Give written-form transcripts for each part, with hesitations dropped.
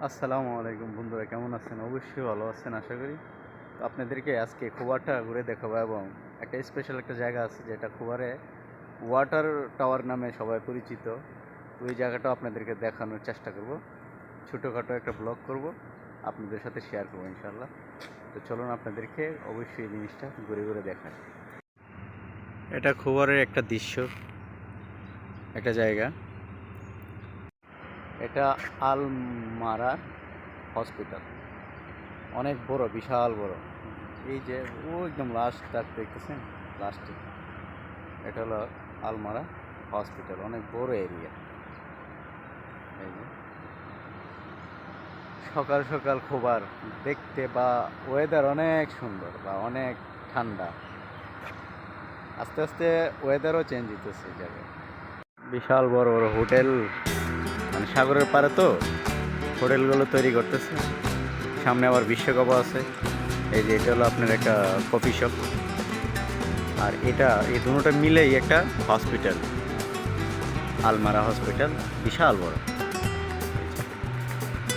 আসসালামু আলাইকুম বন্ধুরা, কেমন আছেন? অবশ্যই ভালো আছেন আশা করি। তো আপনাদেরকে আজকে খোয়ারটা ঘুরে দেখাবো এবং একটা স্পেশাল একটা জায়গা আছে যেটা খোয়ারে ওয়াটার টাওয়ার নামে সবাই পরিচিত। তো ওই জায়গাটাও আপনাদেরকে দেখানোর চেষ্টা করব। ছোটোখাটো একটা ব্লগ করব, আপনাদের সাথে শেয়ার করবো ইনশাল্লাহ। তো চলুন আপনাদেরকে অবশ্যই এই জিনিসটা ঘুরে ঘুরে দেখায়। এটা খোয়ারের একটা দৃশ্য, একটা জায়গা। এটা আলমারা হসপিটাল, অনেক বড়, বিশাল বড়। এই যে ও একদম লাস্ট তাক দেখতেছেন, লাস্টে এটা হলো আলমারা হসপিটাল, অনেক বড় এরিয়া। এই যে সকাল সকাল খোবার দেখতে বা ওয়েদার অনেক সুন্দর বা অনেক ঠান্ডা। আস্তে আস্তে ওয়েদারও চেঞ্জ হইতেছে এই জায়গায়। বিশাল বড় বড় হোটেল, মানে সাগরের পাড়ে তো হোটেলগুলো তৈরি করতেছে। সামনে আবার বিশ্বকাপও আছে। এই যে এটা হলো আপনার একটা কফি শপ, আর এটা এই দুটোটা মিলেই একটা হসপিটাল, আলমারা হসপিটাল, বিশাল বড়।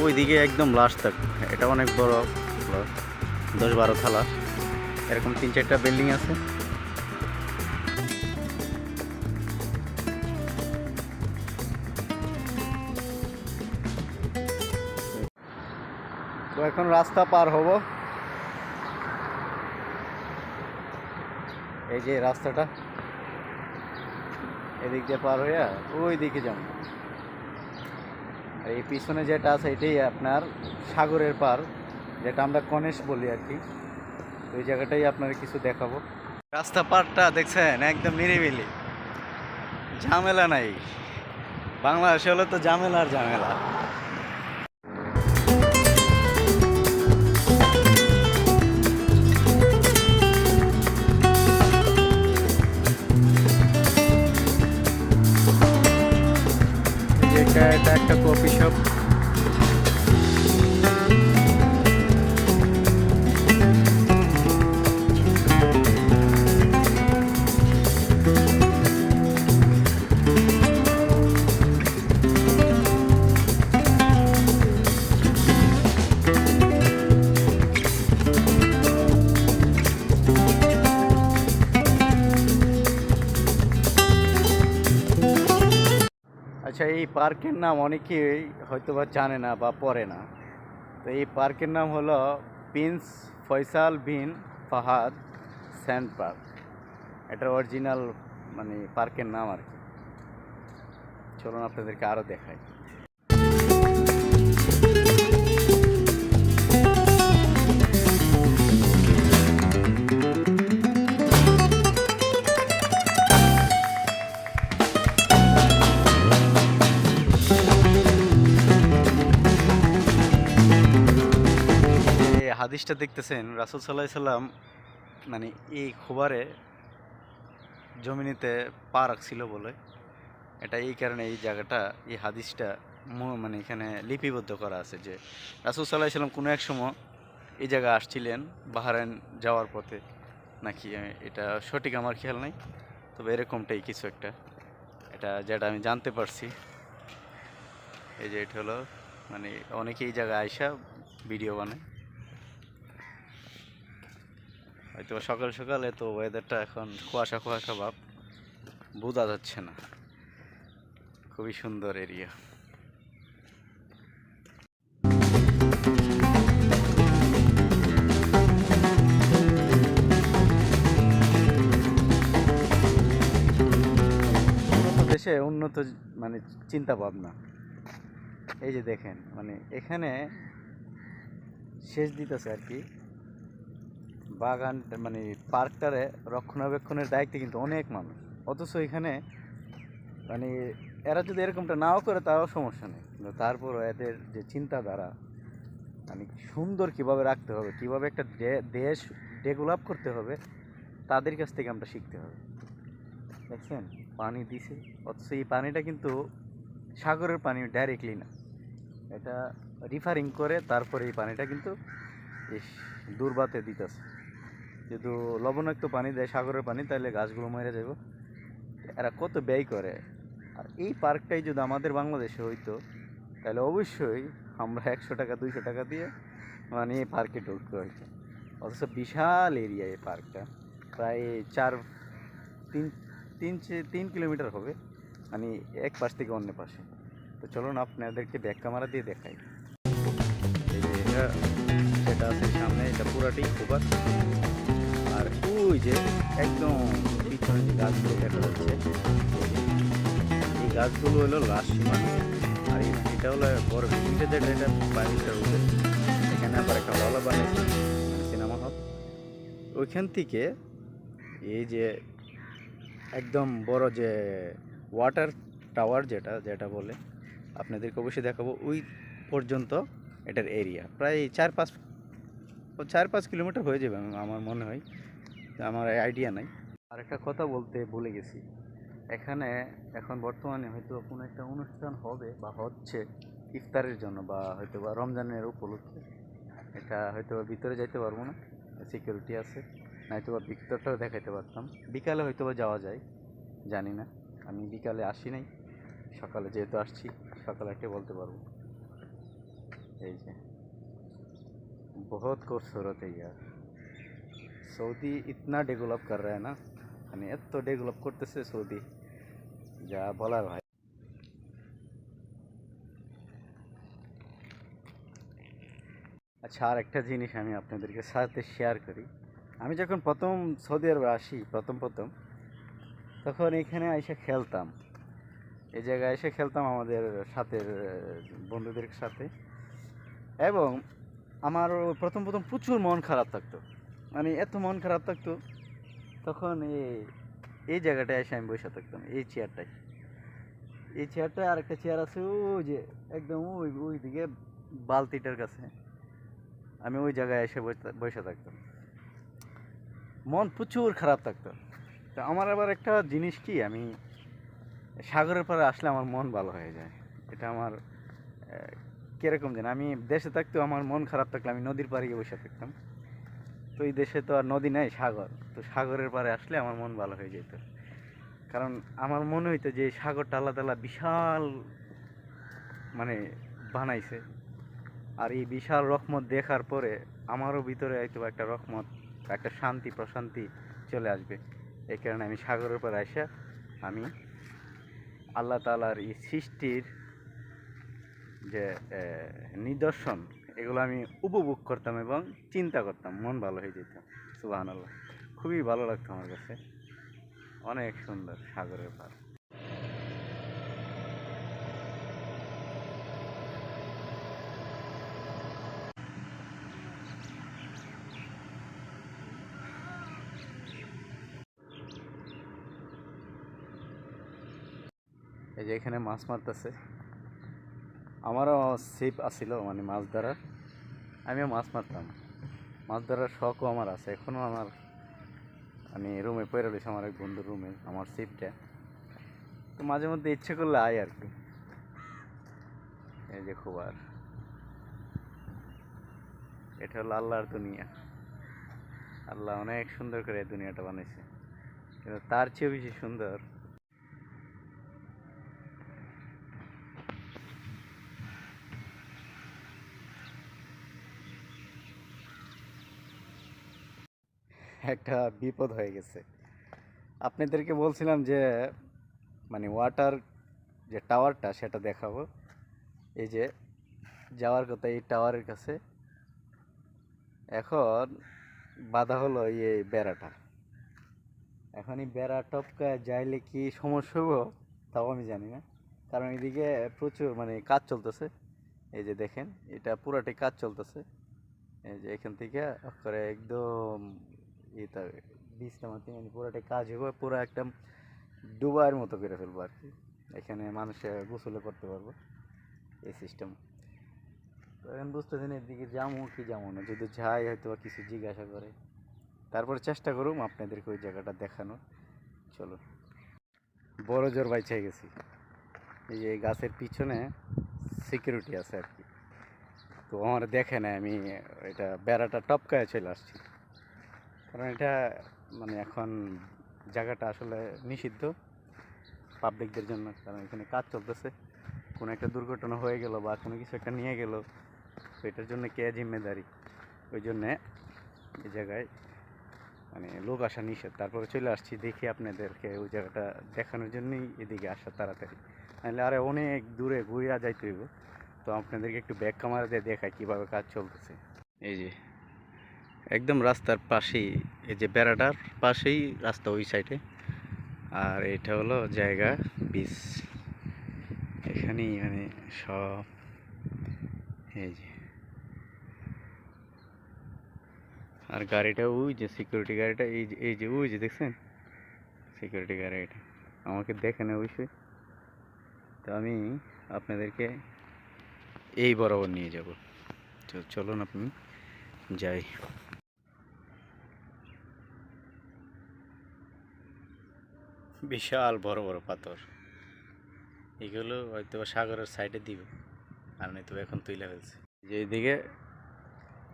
ওই দিকে একদম লাস্ট তক এটা অনেক বড়, 10-12 তলা, এরকম 3-4টা বিল্ডিং আছে। তো এখন রাস্তা পার হব। এই যে রাস্তাটা এদিক দিয়ে পার হইয়া ওই দিকে যাব। এই পিছনে যেটা আছে এটাই আপনার সাগরের পার, যেটা আমরা কনেশ বলি আর কি। ওই জায়গাটাই আপনার কিছু দেখাবো। রাস্তা পারটা দেখছেন, একদম নিরিবিলি, ঝামেলা নাই। বাংলাদেশে হলে তো ঝামেলা আর ঝামেলা। এটা একটা কফি শপ। আচ্ছা, এই পার্কের নাম অনেকেই হয়তো বা জানে না বা পড়ে না। তো এই পার্কের নাম হলো প্রিন্স ফয়সাল বিন ফাহাদ স্যান্ড পার্ক। এটা অরিজিনাল মানে পার্কের নাম আর কি। চলুন আপনাদেরকে আরও দেখাই। এই হাদিসটা দেখতেছেন, রাসূল সাল্লাল্লাহু আলাইহি সাল্লাম মানে এই খোবারে জমিনিতে পা রাখছিল বলে, এটা এই কারণে এই জায়গাটা, এই হাদিসটা মানে এখানে লিপিবদ্ধ করা আছে যে রাসূল সাল্লাল্লাহু আলাইহি সাল্লাম কোনো এক সময় এই জায়গায় আসছিলেন বাহরাইন যাওয়ার পথে নাকি, এটা সঠিক আমার খেয়াল নাই, তবে এরকমটাই কিছু একটা, এটা যেটা আমি জানতে পারছি। এই যে এটা হলো মানে অনেকে এই জায়গায় আইসা ভিডিও বানায়। হয়তো সকাল সকালে তো ওয়েদারটা এখন কুয়াশা কুয়াশা ভাব, বোঝা যাচ্ছে না। খুবই সুন্দর এরিয়া। দেশে উন্নত মানে চিন্তা ভাবনা। এই যে দেখেন, মানে এখানে সেচ দিতেছে আর কি, বাগান মানে পার্কটারে রক্ষণাবেক্ষণের দায়িত্বে কিন্তু অনেক মানুষ। অথচ এখানে মানে এরা যদি এরকমটা নাও করে তাও সমস্যা নেই, কিন্তু তারপরও এদের যে চিন্তাধারা, মানে সুন্দর কিভাবে রাখতে হবে, কিভাবে একটা দেশ ডেভেলপ করতে হবে, তাদের কাছ থেকে আমরা শিখতে হবে। দেখছেন পানি দিছে, অথচ এই পানিটা কিন্তু সাগরের পানি ডাইরেক্টলি না, এটা রিফারিং করে তারপরে এই পানিটা কিন্তু এই দূরবাতে দিতেছে। যেহেতু লবণাক্ত পানি দেয় সাগরের পানি, তাহলে গাছগুলো মরে যাব। এরা কত ব্যয় করে। আর এই পার্কটাই যদি আমাদের বাংলাদেশে হইতো, তাহলে অবশ্যই আমরা 100 টাকা 200 টাকা দিয়ে মানে এই পার্কে ঢুকতে হয়েছে। অথচ বিশাল এরিয়া এই পার্কটা, প্রায় 3 কিলোমিটার হবে, মানে এক পাশ থেকে অন্য পাশে। তো চলুন আপনাদেরকে ব্যাক ক্যামেরা দিয়ে দেখাই। এই যে যেটা আছে সামনে, এটা পুরাটাই কভার। আর ওই যে একদম পিছনে যে গাছগুলো দেখা যাচ্ছে, এই গাছগুলো হলো লাস্ট সীমা। আর এটা হলো বড় এটা যেটা, এটা 22টা রুটে। এখানে আবার একটা হল বানিয়েছে, সিনেমা হল। ওইখান থেকে এই যে একদম বড় যে ওয়াটার টাওয়ার যেটা যেটা বলে, আপনাদেরকে অবশ্যই দেখাবো। ওই পর্যন্ত এটার এরিয়া প্রায় 4-5 কিলোমিটার হয়ে যাবে আমার মনে হয়, আমার আইডিয়া নাই। আর একটা কথা বলতে ভুলে গেছি, এখানে এখন বর্তমানে হয়তো কোনো একটা অনুষ্ঠান হবে বা হচ্ছে ইফতারের জন্য, বা হয়তো বা রমজানের উপলক্ষে। এটা হয়তো ভিতরে যাইতে পারবো না, সিকিউরিটি আছে, নয়তো বা ভিতরটাও দেখাইতে পারতাম। বিকালে হয়তো বা যাওয়া যায়, জানি না, আমি বিকালে আসি নাই, সকালে যেহেতু আসছি, সকালে একটা বলতে পারবো। এই যে बहुत खूबसूरत है यार, সৌদি ইতনা ডেভেলপ কর রहा है না, মানে এত ডেভেলপ করতেছে সৌদি, যা বলার ভাই। আচ্ছা, আর একটা জিনিস আমি আপনাদেরকে সাথে শেয়ার করি। আমি যখন প্রথম সৌদি আরবে আসি, প্রথম তখন এখানে এসে খেলতাম, এই জায়গায় এসে খেলতাম আমাদের সাথে বন্ধুদের সাথে। এবং আমার প্রথম প্রচুর মন খারাপ থাকতো, মানে এত মন খারাপ থাকতো, তখন এই জায়গাটায় এসে আমি বসে থাকতাম, এই চেয়ারটায় আর একটা চেয়ার আছে ওই যে একদম ওই দিকে বালতিটার কাছে, আমি ওই জায়গায় এসে বসে থাকতাম, মন প্রচুর খারাপ থাকতো। তো আমার আবার একটা জিনিস কি, আমি সাগরের পাড়ে আসলে আমার মন ভালো হয়ে যায়। এটা আমার কীরকম যেন, আমি দেশে থাকতেও আমার মন খারাপ থাকলে আমি নদীর পাড়ে গিয়ে বসে থাকতাম। তো এই দেশে তো আর নদী নাই, সাগর, তো সাগরের পাড়ে আসলে আমার মন ভালো হয়ে যেত। কারণ আমার মনে হইতো যে সাগরটা আল্লাহ তাআলা বিশাল মানে বানাইছে, আর এই বিশাল রহমত দেখার পরে আমারও ভিতরে হয়তো একটা রহমত, একটা শান্তি প্রশান্তি চলে আসবে। এই কারণে আমি সাগরের পাড়ে এসে আমি আল্লাহ তাআলার এই সৃষ্টির যে নিদর্শন, এগুলো আমি উপভোগ করতাম এবং চিন্তা করতাম, মন ভালো হয়ে যেত। সুবহানাল্লাহ, খুবই ভালো লাগতো আমার কাছে, অনেক সুন্দর সাগরের পাড়। এই যে এখানে মাছ মারতেছে, আমারও ছিপ আসিল, মানে মাছ ধরার, আমিও মাছ মারতাম। মাছ ধরার শখও আমার আছে এখনও, আমার মানে রুমে পড়ে রয়েছে, আমার এক বন্ধুর রুমে আমার ছিপটা। তো মাঝে মধ্যে ইচ্ছে করলে আয় আর কি। এই যে খুবার, এটা হলো আল্লাহর দুনিয়া। আল্লাহ অনেক সুন্দর করে এই দুনিয়াটা বানাইছে, কিন্তু তার চেয়েও বেশি সুন্দর একটা বিপদ হয়ে গেছে। আপনাদেরকে বলছিলাম যে মানে ওয়াটার যে টাওয়ারটা সেটা দেখাবো। এই যে যাওয়ার কথা এই টাওয়ারের কাছে, এখন বাধা হলো এই বেড়াটা। এখন এই বেড়া টপকায় যাইলে কি সমস্যা হবো তাও আমি জানি না, কারণ এদিকে প্রচুর মানে কাজ চলতেছে। এই যে দেখেন, এটা পুরাটাই কাজ চলতেছে। এই যে এখান থেকে করে একদম এটা বীজটা মাটি, মানে পুরাটাই কাজ হবে, পুরো একদম ডুবার মতো করে ফেলবো আর কি। এখানে মানুষে গোসলে করতে পারবো, এই সিস্টেম। তো এখন বুঝতেছেন এদিকে যাবো কি যাবো না, যদি যাই হয়তো বা কিছু জিজ্ঞাসা করে, তারপরে চেষ্টা করুম আপনাদেরকে ওই জায়গাটা দেখানো। চলো, বড় জোর বাইচে গেছি। এই যে গাছের পিছনে সিকিউরিটি আছে আর কি, তো আমার দেখে না, আমি এটা বেড়াটা টপকায় চলে আসছি, কারণ এটা মানে এখন জায়গাটা আসলে নিষিদ্ধ পাবলিকদের জন্য, কারণ এখানে কাজ চলতেছে। কোনো একটা দুর্ঘটনা হয়ে গেল বা কোনো কিছু একটা নিয়ে গেল, তো এটার জন্য কে জিম্মেদারি? ওই জন্যে এই জায়গায় মানে লোক আসা নিষেধ। তারপরে চলে আসছি, দেখি আপনাদেরকে ওই জায়গাটা দেখানোর জন্যই এদিকে আসা তাড়াতাড়ি, নাহলে আরে অনেক দূরে ঘুরিয়া যাইতে হইব। তো আপনাদেরকে একটু ব্যাক ক্যামেরা দিয়ে দেখাই কীভাবে কাজ চলতেছে। এই যে একদম রাস্তার পাশেই, এই যে বেড়াটার পাশেই রাস্তা ওই সাইডে, আর এটা হলো জায়গা বিচ। এখানেই মানে সব, এই যে আর গাড়িটা ওই যে সিকিউরিটি গাড়িটা, এই যে ওই যে দেখছেন সিকিউরিটি গাড়ি, এটা আমাকে দেখে না অবশ্যই। তো আমি আপনাদেরকে এই বরাবর নিয়ে যাব, তো চলুন আপনি যাই। বিশাল বড় বড় পাথর, এগুলো হয়তো সাগরের সাইডে দিব, আর নয়তো এখন তুলে ফেলছে। যে এইদিকে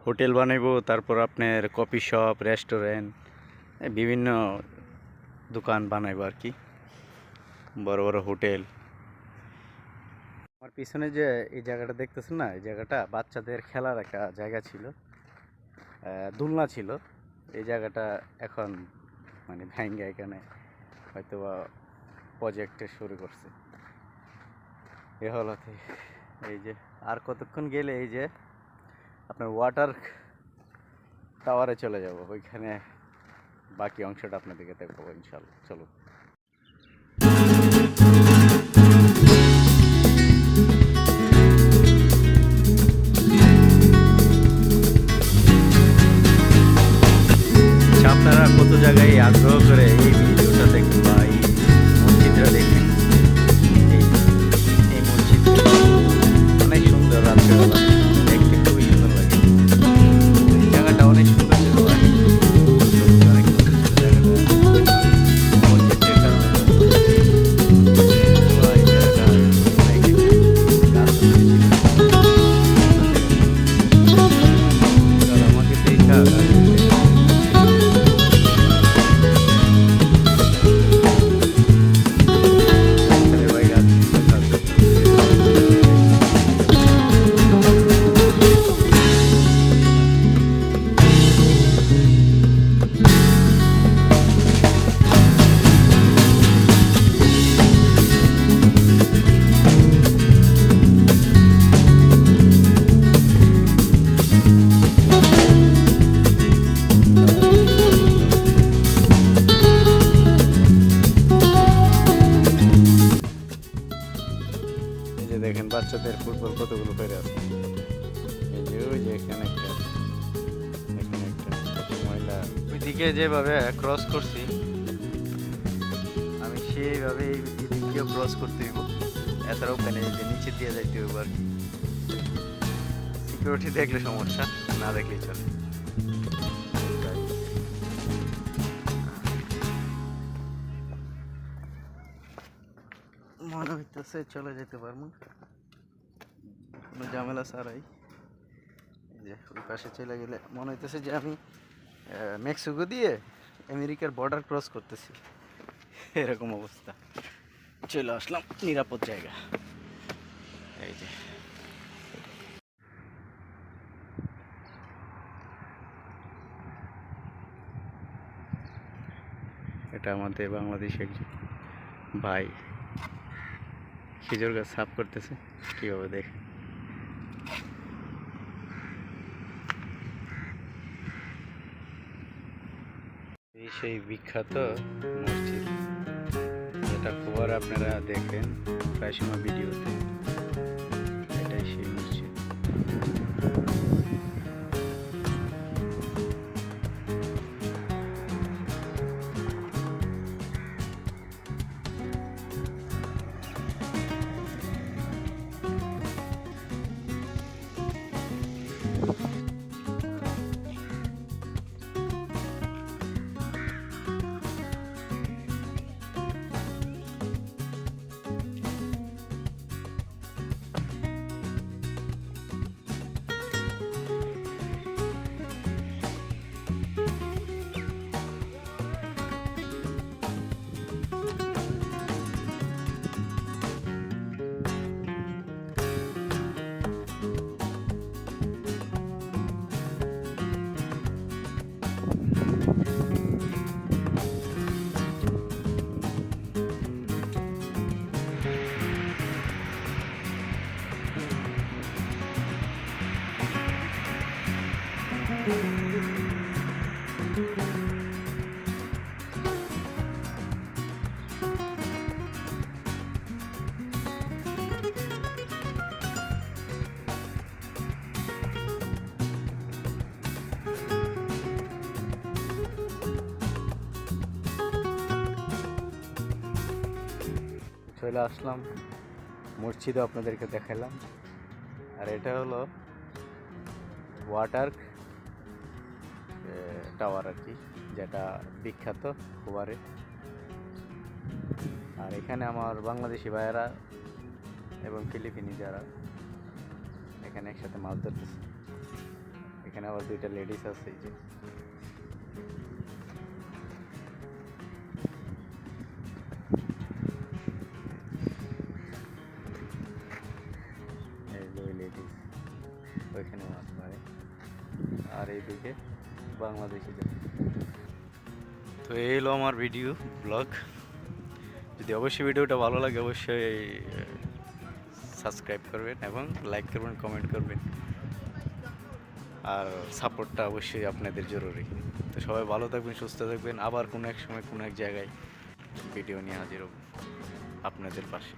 হোটেল বানাইবো, তারপর আপনার কফি শপ, রেস্টুরেন্ট, বিভিন্ন দোকান বানাইবো আর কি, বড় বড় হোটেল। আমার পিছনে যে এই জায়গাটা দেখতেছেন না, এই জায়গাটা বাচ্চাদের খেলার একটা জায়গা ছিল, দোলনা ছিল। এই জায়গাটা এখন মানে ভাঙ্গা এখানে হয়তো বা প্রজেক্টে শুরু করছে এ হলতে। এই যে আর কতক্ষণ গেলে এই যে আপনার ওয়াটার টাওয়ারে চলে যাব, ওইখানে বাকি অংশটা আপনাদেরকে দেখাবো ইনশাল্লাহ। চলুন। আপনারা কত জায়গায় আগ্রহ করে এই ভিডিওটা দেখেন বা এই মসজিদটা দেখেন। এই মসজিদ অনেক সুন্দর, রাত্রেবেলা দেখতে খুবই সুন্দর লাগে। এই জায়গাটা অনেক সুন্দর ছিল, অনেক সুন্দর ছিল জায়গাটা মসজিদের কারণে। এই জায়গাটা অনেক গাছ ছিল, আমাকে দেখা দেখেন বাচ্চাদের ফুটবল কতগুলো পেরে আছে। এই যে ওই যে এখানে একটা মহিলা ওইদিকে যেভাবে ক্রস করছি আমি সেইভাবে এদিকেও ক্রস করতে হইব। এছাড়া ওখানে এই যে নিচে দিয়ে যাইতে হইব আর কি। সিকিউরিটি দেখলে সমস্যা, না দেখলেই চলে। মনে হইতেছে চলে যেতে পারবো, কোনো ঝামেলা ছাড়াই। এই যে ওই পাশে চলে গেলে মনে হইতেছে যে আমি মেক্সিকো দিয়ে আমেরিকার বর্ডার ক্রস করতেছি, এরকম অবস্থা। চলে আসলাম নিরাপদ জায়গা। এই যে এটা আমাদের বাংলাদেশে একজন ভাই খেজুর গাছ সাফ করতেছে, কীভাবে দেখ। এই সেই বিখ্যাত মসজিদ, যেটা খবর আপনারা দেখেন প্রায় সময় ভিডিওতে, এটাই সেই মসজিদ। চলে আসলাম, মসজিদও আপনাদেরকে দেখালাম। আর এটা হলো ওয়াটার টাওয়ার আর কি, যেটা বিখ্যাত খুবারে। আর এখানে আমার বাংলাদেশি ভাইয়েরা এবং ফিলিপিনি যারা এখানে একসাথে মাছ ধরতেছে। এখানে আবার দুইটা লেডিস আছে, এই যে লেডিস ওইখানে মাছ মারে, আর এইদিকে বাংলাদেশি। তো এই হলো আমার ভিডিও ব্লগ। যদি অবশ্যই ভিডিওটা ভালো লাগে অবশ্যই সাবস্ক্রাইব করবেন এবং লাইক করবেন, কমেন্ট করবেন। আর সাপোর্টটা অবশ্যই আপনাদের জরুরি। তো সবাই ভালো থাকবেন, সুস্থ থাকবেন। আবার কোনো এক সময় কোনো এক জায়গায় ভিডিও নিয়ে হাজির হব আপনাদের পাশে।